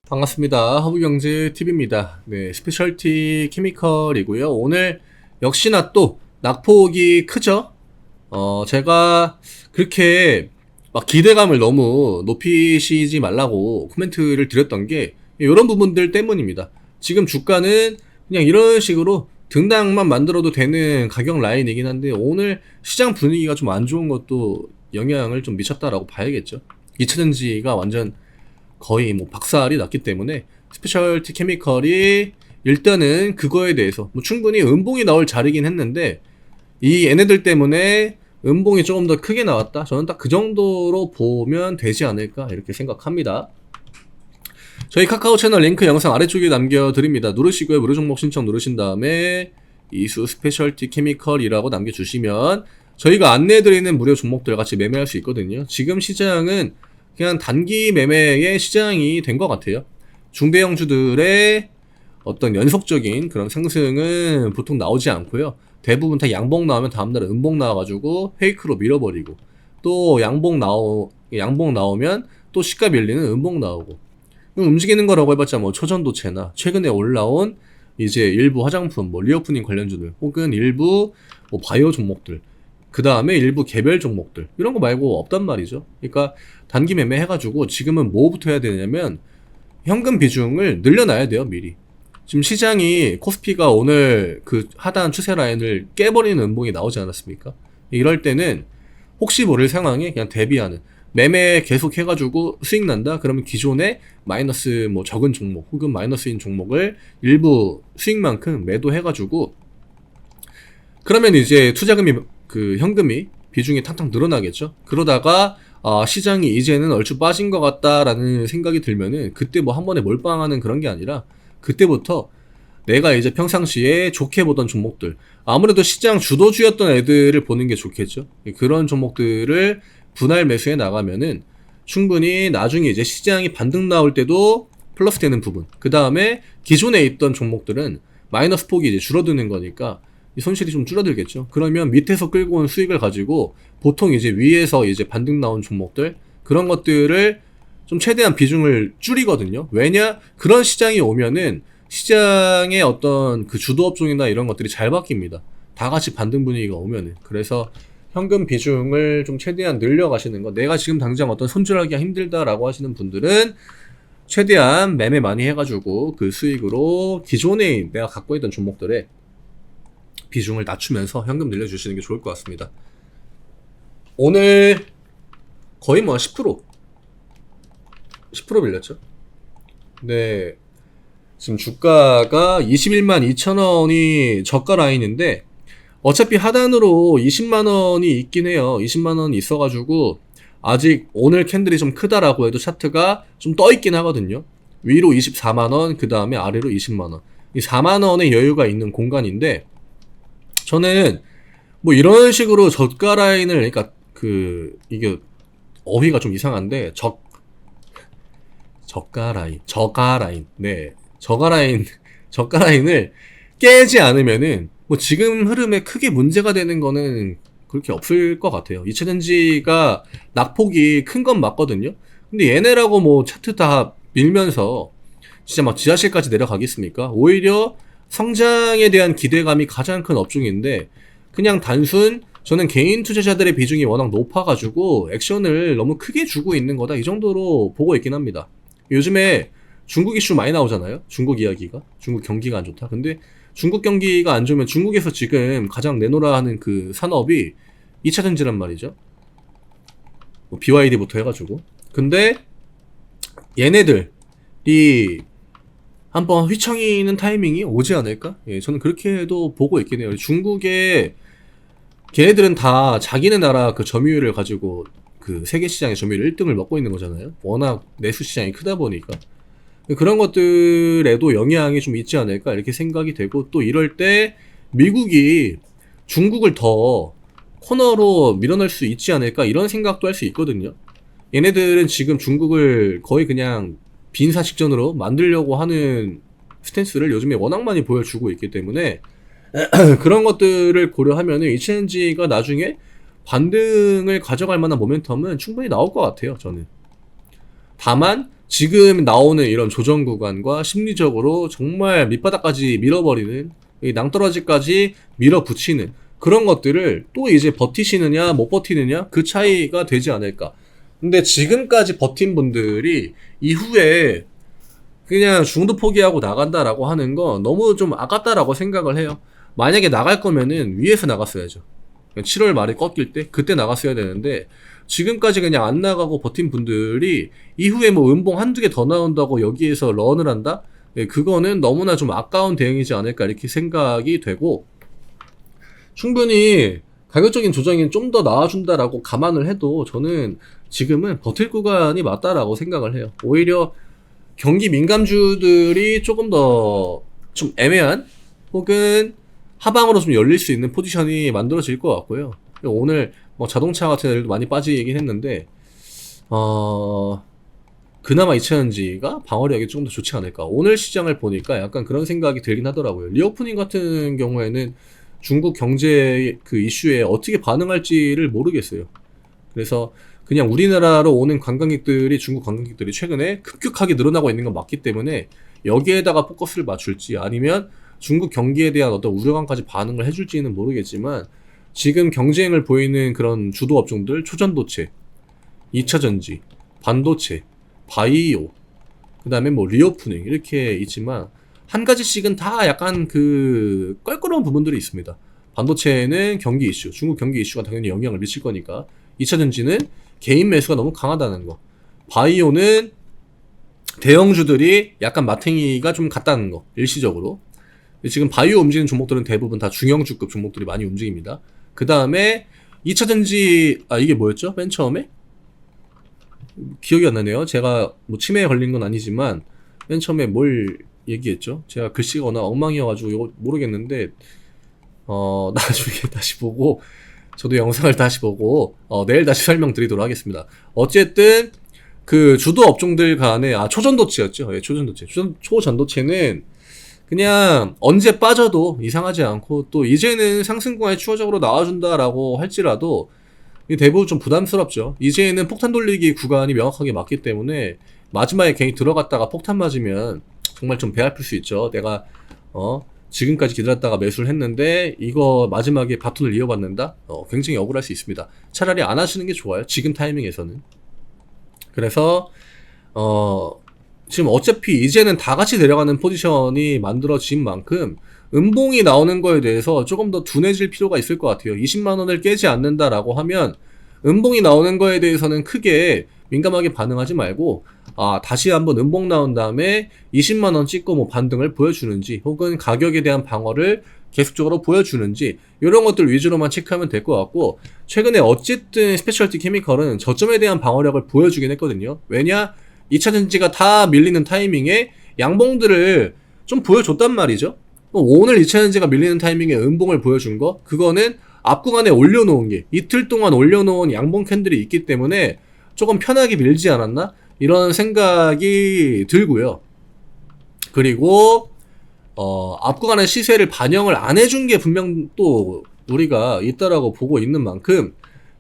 반갑습니다. 허브경제TV입니다. 네, 스페셜티 케미컬이고요. 오늘 역시나 또 낙폭이 크죠? 제가 그렇게 막 기대감을 너무 높이시지 말라고 코멘트를 드렸던 게 이런 부분들 때문입니다. 지금 주가는 그냥 이런 식으로 등락만 만들어도 되는 가격 라인이긴 한데 오늘 시장 분위기가 좀 안 좋은 것도 영향을 좀 미쳤다라고 봐야겠죠. 2차전지가 완전 거의 뭐 박살이 났기 때문에 스페셜티 케미컬이 일단은 그거에 대해서 뭐 충분히 음봉이 나올 자리긴 했는데 이 얘네들 때문에 음봉이 조금 더 크게 나왔다. 저는 딱 그 정도로 보면 되지 않을까 이렇게 생각합니다. 저희 카카오 채널 링크 영상 아래쪽에 남겨드립니다. 누르시고요. 무료 종목 신청 누르신 다음에 이수 스페셜티 케미컬이라고 남겨주시면 저희가 안내해드리는 무료 종목들 같이 매매할 수 있거든요. 지금 시장은 그냥 단기 매매의 시장이 된 것 같아요. 중대형주들의 어떤 연속적인 그런 상승은 보통 나오지 않고요. 대부분 다 양봉 나오면 다음날 음봉 나와가지고 페이크로 밀어버리고 또 양봉 나오면 또 시가 밀리는 음봉 나오고 움직이는 거라고 해봤자 뭐 초전도체나 최근에 올라온 이제 일부 화장품, 뭐 리오프닝 관련주들 혹은 일부 뭐 바이오 종목들 그 다음에 일부 개별 종목들 이런 거 말고 없단 말이죠. 그러니까 단기 매매 해가지고 지금은 뭐부터 해야 되냐면 현금 비중을 늘려놔야 돼요. 미리. 지금 시장이 코스피가 오늘 그 하단 추세 라인을 깨버리는 음봉이 나오지 않았습니까? 이럴 때는 혹시 모를 상황에 그냥 대비하는 매매 계속 해가지고 수익 난다? 그러면 기존에 마이너스 뭐 적은 종목 혹은 마이너스인 종목을 일부 수익만큼 매도해가지고 그러면 이제 투자금이 그 현금이 비중이 탕탕 늘어나겠죠. 그러다가 시장이 이제는 얼추 빠진 것 같다라는 생각이 들면은 그때 뭐 한 번에 몰빵하는 그런 게 아니라 그때부터 내가 이제 평상시에 좋게 보던 종목들 아무래도 시장 주도주였던 애들을 보는 게 좋겠죠. 그런 종목들을 분할 매수해 나가면은 충분히 나중에 이제 시장이 반등 나올 때도 플러스 되는 부분 그 다음에 기존에 있던 종목들은 마이너스 폭이 이제 줄어드는 거니까 이 손실이 좀 줄어들겠죠. 그러면 밑에서 끌고 온 수익을 가지고 보통 이제 위에서 이제 반등 나온 종목들 그런 것들을 좀 최대한 비중을 줄이거든요. 왜냐? 그런 시장이 오면은 시장의 어떤 그 주도 업종이나 이런 것들이 잘 바뀝니다. 다 같이 반등 분위기가 오면은. 그래서 현금 비중을 좀 최대한 늘려가시는 거. 내가 지금 당장 어떤 손절하기가 힘들다라고 하시는 분들은 최대한 매매 많이 해가지고 그 수익으로 기존에 내가 갖고 있던 종목들에 비중을 낮추면서 현금 늘려주시는 게 좋을 것 같습니다. 오늘 거의 뭐 10% 밀렸죠. 네, 지금 주가가 21만 2천원이 저가 라인인데 어차피 하단으로 20만원이 있긴 해요. 20만원이 있어가지고 아직 오늘 캔들이 좀 크다라고 해도 차트가 좀 떠있긴 하거든요. 위로 24만원 그 다음에 아래로 20만원 이 4만원의 여유가 있는 공간인데 저는 뭐 이런 식으로 저가 라인을 그러니까 이게 어휘가 좀 이상한데 저가 라인 네 저가 라인을 깨지 않으면은 뭐 지금 흐름에 크게 문제가 되는 거는 그렇게 없을 것 같아요. 2차전지가 낙폭이 큰 건 맞거든요. 근데 얘네라고 뭐 차트 다 밀면서 진짜 막 지하실까지 내려가겠습니까? 오히려 성장에 대한 기대감이 가장 큰 업종인데 그냥 단순 저는 개인 투자자들의 비중이 워낙 높아가지고 액션을 너무 크게 주고 있는 거다 이 정도로 보고 있긴 합니다. 요즘에 중국 이슈 많이 나오잖아요. 중국 이야기가 중국 경기가 안 좋다. 근데 중국 경기가 안 좋으면 중국에서 지금 가장 내놓으라 하는 그 산업이 2차전지란 말이죠. 뭐 BYD부터 해가지고 근데 얘네들이 한번 휘청이는 타이밍이 오지 않을까? 예, 저는 그렇게도 보고 있긴 해요. 중국에 걔네들은 다 자기네 나라 그 점유율을 가지고 그 세계 시장의 점유율 1등을 먹고 있는 거잖아요. 워낙 내수 시장이 크다 보니까 그런 것들에도 영향이 좀 있지 않을까 이렇게 생각이 되고 또 이럴 때 미국이 중국을 더 코너로 밀어낼 수 있지 않을까 이런 생각도 할 수 있거든요. 얘네들은 지금 중국을 거의 그냥 빈사 직전으로 만들려고 하는 스탠스를 요즘에 워낙 많이 보여주고 있기 때문에 그런 것들을 고려하면은 HNG가 나중에 반등을 가져갈 만한 모멘텀은 충분히 나올 것 같아요. 저는 다만 지금 나오는 이런 조정 구간과 심리적으로 정말 밑바닥까지 밀어버리는, 이 낭떠러지까지 밀어붙이는 그런 것들을 또 이제 버티시느냐 못 버티느냐 그 차이가 되지 않을까. 근데 지금까지 버틴 분들이 이후에 그냥 중도 포기하고 나간다라고 하는 건 너무 좀 아깝다라고 생각을 해요. 만약에 나갈 거면은 위에서 나갔어야죠. 7월 말에 꺾일 때 그때 나갔어야 되는데, 지금까지 그냥 안 나가고 버틴 분들이 이후에 뭐 음봉 한두 개 더 나온다고 여기에서 런을 한다? 그거는 너무나 좀 아까운 대응이지 않을까 이렇게 생각이 되고, 충분히 가격적인 조정이 좀 더 나와준다라고 감안을 해도 저는 지금은 버틸 구간이 맞다라고 생각을 해요. 오히려 경기 민감주들이 조금 더 좀 애매한 혹은 하방으로 좀 열릴 수 있는 포지션이 만들어질 것 같고요. 오늘 뭐 자동차 같은 애들도 많이 빠지긴 했는데, 그나마 2차전지가 방어력이 좀 더 좋지 않을까. 오늘 시장을 보니까 약간 그런 생각이 들긴 하더라고요. 리오프닝 같은 경우에는 중국 경제 그 이슈에 어떻게 반응할지를 모르겠어요. 그래서 그냥 우리나라로 오는 관광객들이, 중국 관광객들이 최근에 급격하게 늘어나고 있는 건 맞기 때문에 여기에다가 포커스를 맞출지, 아니면 중국 경기에 대한 어떤 우려감까지 반응을 해줄지는 모르겠지만, 지금 경쟁을 보이는 그런 주도 업종들, 초전도체, 2차전지, 반도체, 바이오, 그 다음에 뭐 리오프닝 이렇게 있지만, 한 가지씩은 다 약간 그 껄끄러운 부분들이 있습니다. 반도체는 경기 이슈, 중국 경기 이슈가 당연히 영향을 미칠 거니까. 2차전지는 개인 매수가 너무 강하다는 거. 바이오는 대형주들이 약간 마탱이가 좀 같다는 거, 일시적으로. 지금 바이오 움직이는 종목들은 대부분 다 중형주급 종목들이 많이 움직입니다. 그 다음에 2차전지, 이게 뭐였죠? 맨 처음에? 기억이 안 나네요. 제가 뭐 치매에 걸린 건 아니지만 맨 처음에 뭘 얘기했죠? 제가 글씨가 워낙 엉망이어가지고 이거 모르겠는데, 나중에 다시 보고, 저도 영상을 다시 보고 내일 다시 설명드리도록 하겠습니다. 어쨌든 그 주도 업종들 간에, 초전도체였죠. 예, 초전도체. 초전도체는 그냥 언제 빠져도 이상하지 않고, 또 이제는 상승권에 추가적으로 나와준다라고 할지라도 대부분 좀 부담스럽죠. 이제는 폭탄 돌리기 구간이 명확하게 맞기 때문에 마지막에 괜히 들어갔다가 폭탄 맞으면 정말 좀 배 아플 수 있죠. 내가 지금까지 기다렸다가 매수를 했는데 이거 마지막에 바톤을 이어받는다? 굉장히 억울할 수 있습니다. 차라리 안 하시는 게 좋아요. 지금 타이밍에서는. 그래서 지금 어차피 이제는 다 같이 내려가는 포지션이 만들어진 만큼 음봉이 나오는 거에 대해서 조금 더 둔해질 필요가 있을 것 같아요. 20만원을 깨지 않는다라고 하면 음봉이 나오는 거에 대해서는 크게 민감하게 반응하지 말고, 다시 한번 음봉 나온 다음에 20만원 찍고 뭐 반등을 보여주는지, 혹은 가격에 대한 방어를 계속적으로 보여주는지, 이런 것들 위주로만 체크하면 될 것 같고, 최근에 어쨌든 스페셜티 케미컬은 저점에 대한 방어력을 보여주긴 했거든요. 왜냐? 2차전지가 다 밀리는 타이밍에 양봉들을 좀 보여줬단 말이죠. 오늘 2차전지가 밀리는 타이밍에 음봉을 보여준 거, 그거는 앞 구간에 올려놓은 게, 이틀 동안 올려놓은 양봉 캔들이 있기 때문에 조금 편하게 밀지 않았나? 이런 생각이 들고요. 그리고 앞 구간의 시세를 반영을 안 해준 게 분명 또 우리가 있다라고 보고 있는 만큼,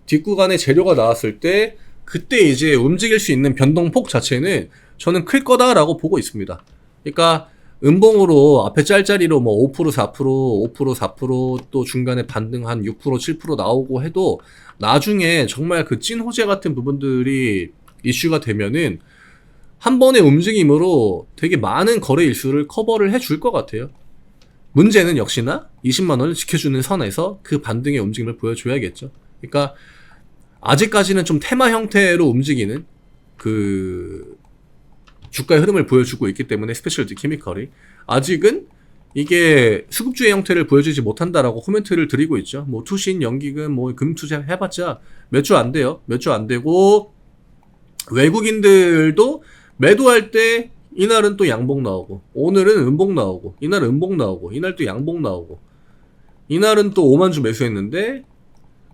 뒷구간에 재료가 나왔을 때 그때 이제 움직일 수 있는 변동폭 자체는 저는 클 거다라고 보고 있습니다. 그러니까 음봉으로 앞에 짤짤이로 뭐 5%, 4%, 5%, 4%, 또 중간에 반등 한 6%, 7% 나오고 해도 나중에 정말 그 찐 호재 같은 부분들이 이슈가 되면은 한 번의 움직임으로 되게 많은 거래 일수를 커버를 해줄 것 같아요. 문제는 역시나 20만원을 지켜주는 선에서 그 반등의 움직임을 보여줘야겠죠. 그러니까 아직까지는 좀 테마 형태로 움직이는 그 주가의 흐름을 보여주고 있기 때문에, 스페셜티 케미컬이 아직은 이게 수급주의 형태를 보여주지 못한다라고 코멘트를 드리고 있죠. 뭐 투신, 연기금, 뭐 금투자 해봤자 몇 주 안 돼요. 몇 주 안 되고, 외국인들도 매도할 때 이날은 또 양봉 나오고, 오늘은 음봉 나오고, 이날은 음봉 나오고, 이날 또 양봉 나오고, 이날은 또 5만 주 매수했는데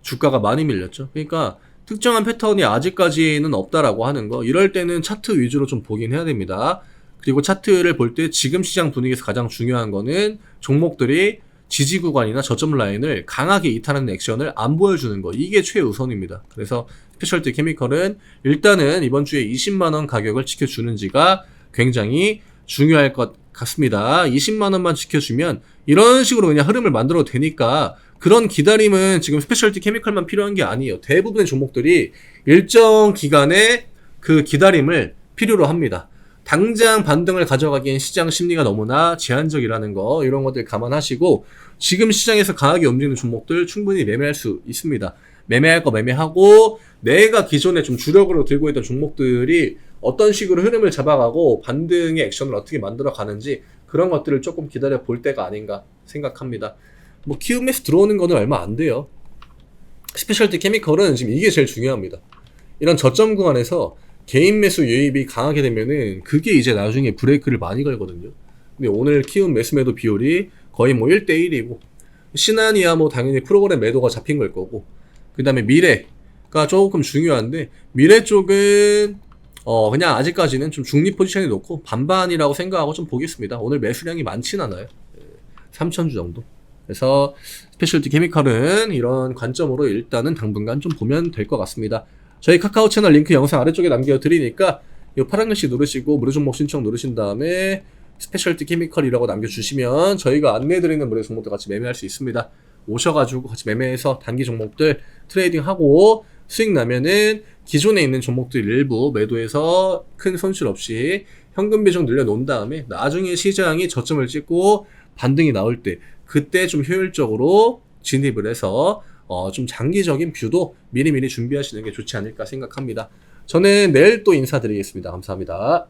주가가 많이 밀렸죠. 그러니까 특정한 패턴이 아직까지는 없다라고 하는 거, 이럴 때는 차트 위주로 좀 보긴 해야 됩니다. 그리고 차트를 볼 때 지금 시장 분위기에서 가장 중요한 거는 종목들이 지지 구간이나 저점 라인을 강하게 이탈하는 액션을 안 보여주는 거, 이게 최우선입니다. 그래서 스페셜티 케미컬은 일단은 이번 주에 20만원 가격을 지켜주는지가 굉장히 중요할 것 같습니다. 20만원만 지켜주면 이런 식으로 그냥 흐름을 만들어도 되니까 그런 기다림은 지금 스페셜티 케미컬만 필요한 게 아니에요. 대부분의 종목들이 일정 기간의 그 기다림을 필요로 합니다. 당장 반등을 가져가기엔 시장 심리가 너무나 제한적이라는 거, 이런 것들 감안하시고 지금 시장에서 강하게 움직이는 종목들 충분히 매매할 수 있습니다. 매매할 거 매매하고 내가 기존에 좀 주력으로 들고 있던 종목들이 어떤 식으로 흐름을 잡아가고 반등의 액션을 어떻게 만들어 가는지 그런 것들을 조금 기다려 볼 때가 아닌가 생각합니다. 뭐 키움에서 들어오는 거는 얼마 안 돼요. 스페셜티 케미컬은 지금 이게 제일 중요합니다. 이런 저점 구간에서 개인 매수 유입이 강하게 되면은 그게 이제 나중에 브레이크를 많이 걸거든요. 근데 오늘 키움 매수 매도 비율이 거의 뭐 1대1이고 신한이야 뭐 당연히 프로그램 매도가 잡힌 걸 거고, 그 다음에 미래가 조금 중요한데 미래 쪽은 그냥 아직까지는 좀 중립 포지션에 놓고 반반이라고 생각하고 좀 보겠습니다. 오늘 매수량이 많진 않아요. 3,000주 정도. 그래서 스페셜티 케미컬은 이런 관점으로 일단은 당분간 좀 보면 될 것 같습니다. 저희 카카오 채널 링크 영상 아래쪽에 남겨드리니까 이 파란 글씨 누르시고 무료 종목 신청 누르신 다음에 스페셜티 케미컬이라고 남겨주시면 저희가 안내해드리는 무료 종목들 같이 매매할 수 있습니다. 오셔가지고 같이 매매해서 단기 종목들 트레이딩하고 수익 나면은 기존에 있는 종목들 일부 매도해서 큰 손실 없이 현금 비중 늘려놓은 다음에 나중에 시장이 저점을 찍고 반등이 나올 때 그때 좀 효율적으로 진입을 해서 좀 장기적인 뷰도 미리미리 준비하시는 게 좋지 않을까 생각합니다. 저는 내일 또 인사드리겠습니다. 감사합니다.